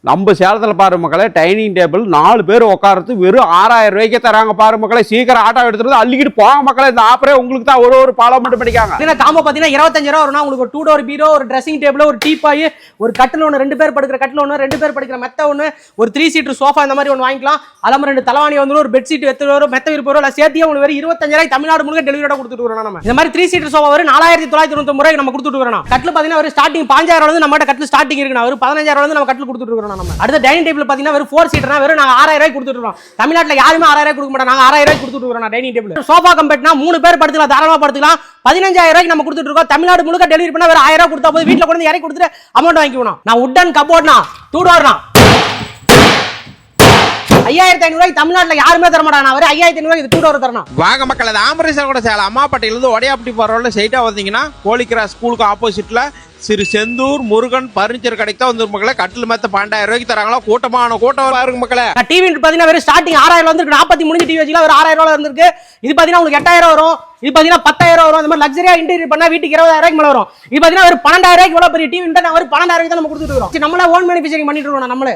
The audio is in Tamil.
நம்ம சேலத்தில் பாரு மக்களே, டைனிங் டேபிள் 4 பேர் உட்காரத்து வெறும் 6000 ரூபாய்க்கு தராங்க பாரு மக்களே. சீக்கிரம் ஆட்டோ எடுத்துட்டு அள்ளிக்கிட்டு போங்க மக்களே. இந்த ஆப்பரே உங்களுக்கு தான் ஒரு பாலம் மட்டும் படிக்காங்க. காம்போ பாத்தீங்கன்னா 25 ரூபா வரும். உங்களுக்கு ஒரு 2 டோர் பீரோ, ஒரு ட்ரெஸ்ஸிங் டேபிள், ஒரு டீபாய், ஒரு கட்டில் ஒன்று, 2 பேர் படுக்கிற கட்டில் ஒன்று, 2 பேர் படுக்கிற மெத்த ஒன்று, ஒரு 3 சீட்டர் சோஃபா இந்த மாதிரி ஒன்று வாங்கிக்கலாம். அல்லாம 2 தலவாணி வந்து ஒரு பெட் சீட் எடுத்து வரும், மெத்த விருப்பம் வரும். சேர்த்தியே உங்களுக்கு வெறும் 25 ரூபாய் தமிழ்நாடு முழுக்க டெலிவரியோட கொடுத்துட்டு வரோம். நம்ம இந்த மாதிரி 3 சீட்டர் சோஃபா வரும் 4999 ரூபாய்க்கு நம்ம கொடுத்துட்டு வரோம். கட்டில் பாத்தீங்கன்னா ஒரு ஸ்டார்டிங் 5000 வந்து நம்ம கட்டில் ஸ்டார்டிங் இருக்கு. ஒரு 15000 வந்து நம்ம கட்டில் கொடுத்துட்டு வரோம். நம்ம அடுத்த டைனிங் டேபிள் பாத்தீங்கன்னா வெறும் 4 சீட்டர்னா வெறும் நாங்க 6000 ரூபாய்க்கு கொடுத்துட்டு இருக்கோம். தமிழ்நாட்டில் யாருமே 6000 ரூபாய்க்கு கொடுக்க மாட்டாங்க. நாங்க 6000 ரூபாய்க்கு கொடுத்துட்டு இருக்கோம். டைனிங் டேபிள் சோஃபா கம்பெட்னா 3 பேர் படுத்துக்கலாம், தாராளமா படுத்துக்கலாம். 15000 ரூபாய்க்கு நம்ம கொடுத்துட்டு இருக்கோம். தமிழ்நாடு முழுக்க டெலிவரி பண்ணா வேற 1000 ரூபாய் கொடுத்தா போது வீட்டுல கொண்டு இறக்கி கொடுத்துட்டு அமௌண்ட் வாங்கிக்கணும். நான் உட்டன் கபோர்ட்னா 2 டோர்னா 5500 ரூபாய்க்கு தமிழ்நாட்டில் யாருமே தர மாட்டாங்க. நான் 5500 ரூபாய்க்கு 2 டோர் தரணும். வாங்க மக்கள், அது ஆம்பரேஷன் கூட சேலம் அம்மாப்பட்டியிலிருந்து ஒடையாப்பட்டி போறவங்க ஸ்ட்ரைட்டா வந்தீங்கன்னா கோழிக்கிராஸ் ஸ்கூலுக்கு ஆப்போசிட்ல சிறு செந்தூர் முருகன் பர்னிச்சர் கடைக்கு தான் வந்து மக்களே. கட்டில் மேத்த 12000 ரூபாய்க்கு தராங்களா. கூட்டமான கூட்டம் பாருங்க மக்களே. டிவி பாத்தீங்கன்னா வெறும் ஸ்டார்டிங் 6000 வந்து 40 முடிஞ்சு டிவி வச்சுக்கலாம். ஒரு 6000 ரூபாய் இருந்திருக்கு. இது பாத்தீங்கன்னா உங்களுக்கு 8000 வரும். இது பாத்தீங்கன்னா 10000 வரும். இந்த மாதிரி லக்ஸரியா இன்டீரியர் பண்ணா வீட்டுக்கு 20000 ரூபாய்க்கு மேல வரும். இது பாத்தீங்கன்னா ஒரு 12000 ரூபாய்க்கு இவ்வளவு பெரிய டிவி ஒரு 12000 ரூபாய்க்கு தான் நம்ம கொடுத்துட்டு இருக்கோம். நம்மளே ஓன் மேனுஃபேக்சரிங் பண்ணிட்டு இருக்கோம். நம்மளே